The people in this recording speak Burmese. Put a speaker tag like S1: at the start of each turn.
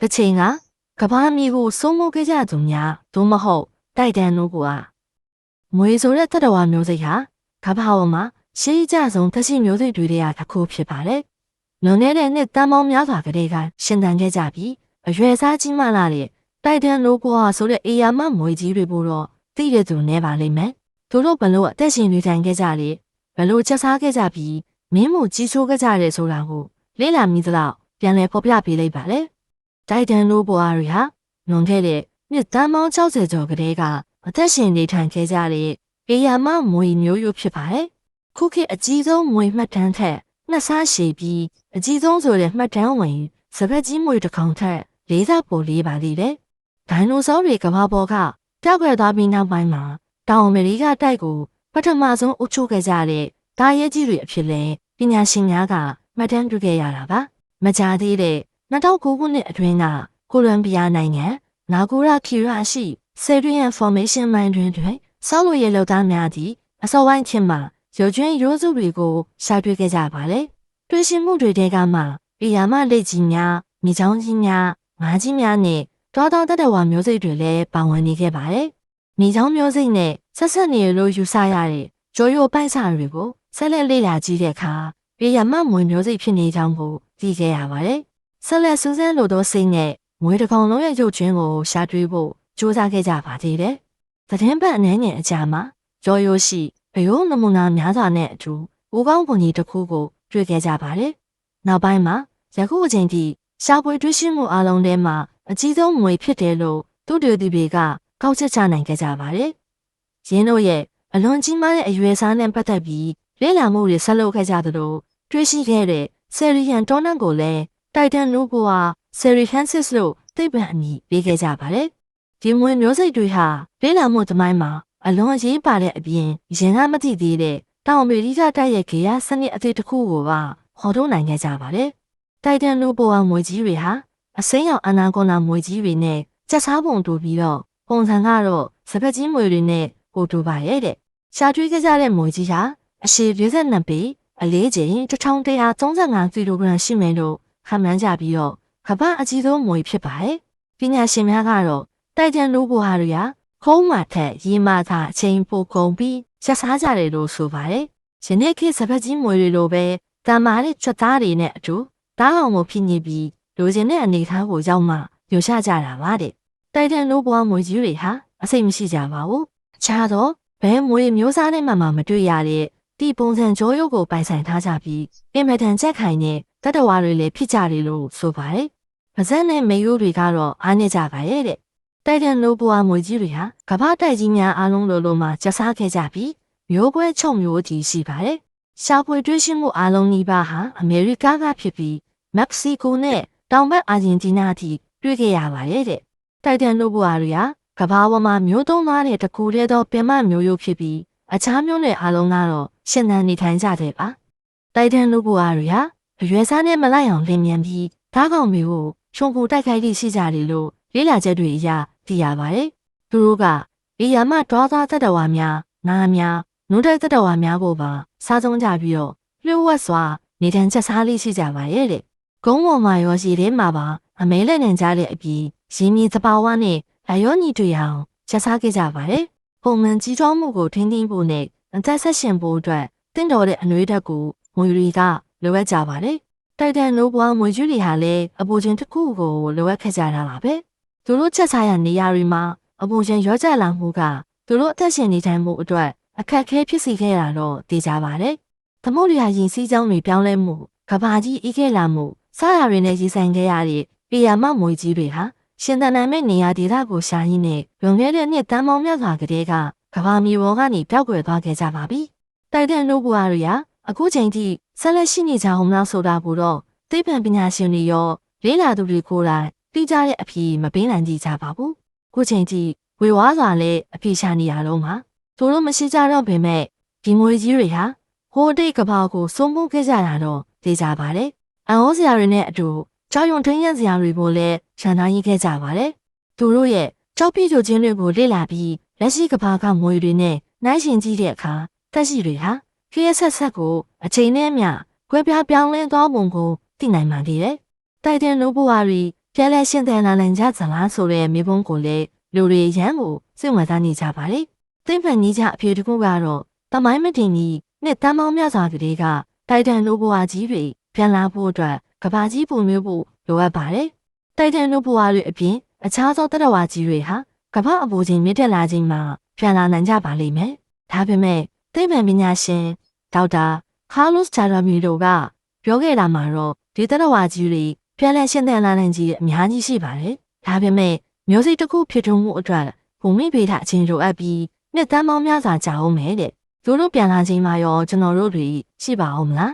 S1: တစ်ချိန်ကကဘာမီကိုစိုးမိုးခဲ့ကြသူများသို့မဟုတ်တိုက်တန်းတို့ကမွေဆိုတဲ့တတဝါမျိုးစိတ်ဟာကဘာပေါ်မှာရှေးကြဆုံးသက်ရှိမျိုးစိတ်တွေတည်းကတစ်ခုဖြစ်ပါတယ်။လွန်ခဲ့တဲ့နှစ်တန်ပေါင်းများစွာကတည်းကရှင်သန်ခဲ့ကြပြီးအရွယ်စားကြီးမားလာတဲ့တိုက်တန်းတို့ကွာဆိုတဲ့အေယာမမွေကြီးတွေပို့တော့သိရသူနေပါလိမ့်မယ်။သူတို့ဘလို့အသက်ရှင်နေထိုင်ခဲ့ကြလေဘလို့ချက်စားခဲ့ကြပြီးမင်းမှုကြီးဆိုးခဲ့ကြတဲ့ဆိုတာကိုလေ့လာမိသလောက်ပြန်လည်ဖော်ပြပေးလိုက်ပါလေ။တိုက်တန်းတို့ဘွားတွေဟာလွန်ခဲ့တဲ့နှစ်တန်ပေါင်း60ကျော်ကတည်းကအသက်ရှင်နေထိုင်ခဲ့ကြတဲ့အေယာမမွေမျိုးရိုးဖြစ်ပါတယ်။ခုခေတ်အကြီးဆုံးမွေမှတ်တမ်းထက်နှစ်ဆရှည်ပြီးအကြီးဆုံးဆိုတဲ့မှတ်တမ်းဝင်စပက်ကြီးမွေတစ်ကောင်ထက်လေးစားပိုလေးပါသေးတယ်။ဒိုင်နိုဆောတွေကမ္ဘာပေါ်ကပျောက်ကွယ်သွားပြီးနောက်ပိုင်းမှာတောင်အမေရိကတိုက်ကိုပထမဆုံးအုပ်ချုပ်ခဲ့ကြတဲ့ဒါရဲကြီးတွေအဖြစ်လဲပညာရှင်များကမှတ်တမ်းပြုခဲ့ရတာပါ။မကြာသေးတဲ့2009ခုနှစ်အတွင်းကကိုလံဘီယာနိုင်ငံနာဂိုရာခီရာရှိဆယ်ရီယန်ဖော်မေးရှင်းမိုင်းတွင်ဆောက်လုပ်ရေးလုပ်သားများသည့်အစောပိုင်းခေတ်မှာရုပ်ကျွင်းရိုးစုတွေကိုရှာတွေ့ခဲ့ကြပါလေ။တွေ့ရှိမှုတွေထဲကမှအေယာမလက်ကြီးများ၊မြေချောင်းကြီးများ၊ငါးကြီးများနဲ့တွားတောတတဝါမျိုးစိတ်တွေလည်းပါဝင်နေခဲ့ပါတယ်။မြေချောင်းမျိုးစိတ်နဲ့ဆက်နေလို့ယူဆရတဲ့ကြောရိုပိုက်စာတွေကိုဆက်လက်လေ့လာကြည့်တဲ့အခါအေယာမမွေမျိုးစိတ်ဖြစ်နေကြောင်းကိုသိခဲ့ရပါတယ်။ဆက်လက်စူးစမ်းလို့သောစိတ်နဲ့မွေတစ်ကောင်လုံးရဲ့ရုပ်ကျွင်းကိုရှာတွေ့ဖို့စူးစမ်းခဲ့ကြပါသေးတယ်။သတင်းပတ်အနေနဲ့အကြမှာကြောရိုရှိဘယုံနမူနာများစွာနဲ့အတူဦးကောင်းပုံကြီးတစ်ခုကိုတွေ့ခဲ့ကြပါတယ်။နောက်ပိုင်းမှာယခုအချိန်ထိရှားပွေတွေ့ရှိမှုအလုံးထဲမှာအကြီးဆုံးမွေဖြစ်တယ်လို့သူတို့တွေကကောက်ချက်ချနိုင်ခဲ့ကြပါတယ်။ရင်းတို့ရဲ့အလွန်ကြီးမားတဲ့အရွယ်စားနဲ့ပတ်သက်ပြီးလေ့လာမှုတွေဆက်လုပ်ခဲ့ကြသလိုတွေ့ရှိခဲ့တဲ့ဆယ်ရီယန်တောနန်ကိုလည်းတိုက်တန်နိုးကွာဆယ်ရီဟန်စစ်လို့သိပ္ပံအမည်ပေးခဲ့ကြပါတယ်။ဒီမွေမျိုးစိတ်တွေဟာလေ့လာမှုသမိုင်းမှာအလွန်အရေးပါတဲ့အပြင်ရင်ကမသိသေးတဲ့တောင်အမေရိကတိုက်ရဲ့ခေယစနစ်အသစ်တစ်ခုကိုပါဟောထုတ်နိုင်ခဲ့ကြပါတယ်။တိုက်တန်နိုးပေါ်မွေကြီးတွေဟာအစိမ်းရောင်အနာဂွန်နာမွေကြီးတွေနဲ့ကြက်စားပုံတူပြီးတော့ပုံစံကတော့စပက်ကြီးမွေတွေနဲ့ပိုတူပါရဲ့တဲ့။ရှာတွေ့ခဲ့ကြတဲ့မွေကြီးဟာအရှည်42ပေအလေးချိန်1135ကီလိုဂရမ်ရှိမယ်လို့ခန့်မှန်းကြပြီးတော့ကမ္ဘာအကြီးဆုံးမွေဖြစ်ပါတယ်။ပညာရှင်များကတော့တိုက်တန်နိုးပေါ်ဟာတွေဟာခုံးမာထက်ရေမာသာအချိန်ပိုကုန်ပြီးရက်စားကြတယ်လို့ဆိုပါတယ်။ယနေ့ခေတ်စပက်ကြီးမွေတွေလိုပဲတန်မာတဲ့ချက်သားတွေနဲ့အတူတားအောင်ကိုဖြစ်နေပြီးလိုချင်တဲ့အနေထားကိုရောက်မှယူဆကြတာပါတဲ့။တိုက်တန်နိုးပေါ်မွေကြီးတွေဟာအစိတ်မရှိကြပါဘူး။အခြားသောဘဲမွေမျိုးစားနဲ့မှမတွေ့ရတဲ့ဒီပုံစံကြောရုပ်ကိုပိုင်ဆိုင်ထားကြပြီးအင်မတန်ကြက်ခိုင်တဲ့တတဝါတွေလည်းဖြစ်ကြတယ်လို့ဆိုပါတယ်။ပါဇက်နဲ့မေယိုးတွေကတော့အားနေကြပါရဲ့တဲ့။တိုက်တန်နိုးပေါ်မွေကြီးတွေဟာကမ္ဘာတိုက်ကြီးများအားလုံးလိုမှာကျဆားခဲ့ကြပြီးမျိုးကွဲချုံမျိုးကြီးရှိပါတယ်။ရှားပွေတွေ့ရှိမှုအားလုံးနီးပါးဟာအမေရိကကဖြစ်ပြီးမက္ကဆီကိုနဲ့တောင်ဘက်အာဂျင်တီးနားအထိတွေ့ခဲ့ရပါရဲ့တဲ့။တိုက်တန်နိုးပေါ်တွေဟာကမ္ဘာပေါ်မှာမျိုးသုံးသားတဲ့တကူတည်းသောပင်မမျိုးရိုးဖြစ်ပြီးအခြားမျိုးတွေအားလုံးကတော့ရှင်သန်နေထိုင်ကြတယ်ပါ။တိုက်တန်နိုးပေါ်တွေဟာအရွယ်စားနဲ့မလိုက်အောင်လင်းမြန်ပြီးဓာတ်ကောင်မျိုးကိုခြုံကိုတိုက်ခိုက်လိရှိကြတယ်လို့လေ့လာချက်တွေအရသိရပါတယ်။သူတို့ကအေယာမတွားသားတတဝါများနားများနုတဲ့တတဝါများကိုပါစားသုံးကြပြီးတော့လျှို့ဝှက်စွာနေထိုင်ချက်စားလိရှိကြပါရဲ့တဲ့။ကုန်းပေါ်မှာရောရှိထဲမှာပါအမဲလက်နေကြတဲ့အပြီးရင်းမြေသဘာဝနဲ့အယောညီတွေအောင်ချက်စားခဲ့ကြပါတယ်။ပုံမှန်ကြီးထွားမှုကိုထိန်းသိမ်းဖို့နဲ့အသက်ဆက်ရှင်ဖို့အတွက်တင့်တော်တဲ့အနှွေးဓာတ်ကိုမွေတွေကလိုအပ်ကြပါတယ်။တိုက်တန်နိုးပွားမွေကြီးတွေဟာလည်းအပူချင်းတစ်ခုကိုလိုအပ်ခဲ့ကြတာပါပဲ။သူတို့ချက်စားရနေရာတွေမှာအပူချင်းရောကြလာမှုကသူတို့အသက်ရှင်နေထိုင်မှုအတွက်အခက်အခဲဖြစ်စေခဲ့တာတော့သိကြပါတယ်။သမုဒ္ဒရာရင်စီးကြောင်းတွေပြောင်းလဲမှုကဘာကြီးအေးခဲ့လာမှုစားရတွေနဲ့ရည်ဆိုင်ခဲ့ရတဲ့ပေယာမမွေကြီးတွေဟာရှင်သန်နိုင်မဲ့နေရာဒေသကိုရှာရင်းနဲ့လွန်ခဲ့တဲ့နှစ်တန်းပေါင်းများစွာကတည်းကကဘာမြေပေါ်ကနေပျောက်ကွယ်သွားခဲ့ကြပါပြီ။တိုက်တန်နိုးပွားတွေဟာအခုချိန်ထိဆက်လက်ရှိနေကြအောင်လားဆိုတာကိုတော့သိပ္ပံပညာရှင်တွေရောလေ့လာသူတွေကိုယ်တိုင်သိကြတဲ့အဖြေမပေးနိုင်ကြပါဘူး။အခုချိန်ထိဝေဝါးစွာလည်းအဖြေရှာနေရတော့မှာသူတို့မရှိကြတော့ပေမဲ့ဒီမွေကြီးတွေဟာဟိုတိတ်ကဘာကိုစိုးမိုးခဲ့ကြတာတော့သိကြပါတယ်။အံ့ဩစရာတွေနဲ့အတူကြောက်ရွံ့ထိန်ရစရာတွေကိုလည်းရန်သားရင်းခဲ့ကြပါတယ်။သူတို့ရဲ့ကြောက်ပြည့်ချိုခြင်းတွေကိုလေ့လာပြီးလက်ရှိကဘာကမွေတွေနဲ့နှိုင်းယှဉ်ကြည့်တဲ့အခါတက်ရှိတွေဟာခရဆက်ကိုအချိန်နဲ့မျှကွဲပြားပြောင်းလဲသွားပုံကိုသိနိုင်မှသေးတယ်။တိုက်တန်နိုးပွားတွေ ပြန်လဲရှင်တဲ့လာနိုင်ကြသလားဆိုတဲ့မိဘုံကိုလေလူတွေရမ်းကိုစိတ်ဝင်စားနေကြပါလေသိမ့်ဖန်ကြီးကြအဖေတကူကတော့တမိုင်းမတင်ကြီးနှစ်တန်းပေါင်းများစွာကလေးကတိုက်တန်လိုဘွားကြီးတွေပြန်လာဖို့အတွက်ကဘာကြီးပုံမျိုးဖို့လိုအပ်ပါတယ်တိုက်တန်လိုဘွားတွေအပြင်အခြားသောတရဝါကြီးတွေဟာကမ္ဘာအပူချိန်မြင့်တက်လာခြင်းမှာပြန်လာနိုင်ကြပါလိမ့်မယ်ဒါပေမဲ့သိပ္ပံပညာရှင်ဒေါက်တာကားလော့စ်ဂျာရာမီတို့ကပြောခဲ့တာမှာတော့ဒီတရဝါကြီးတွေပြန်လဲရှင်သန်လာနိုင်ကြီးအများကြီးရှိပါတယ်ဒါပေမဲ့မျိုးစိတ်တစ်ခုဖြစ်ထွန်းမှုအတွက်ဘူမိဗေဒအချင်းလိုအပ်ပြီးနှစ်တန်းပေါင်းများစွာကြာအောင်မယ်တဲ့သူတို့ပြန်လာခြင်းမှာရောကျွန်တော်တို့တွေရှိပါအောင်မလား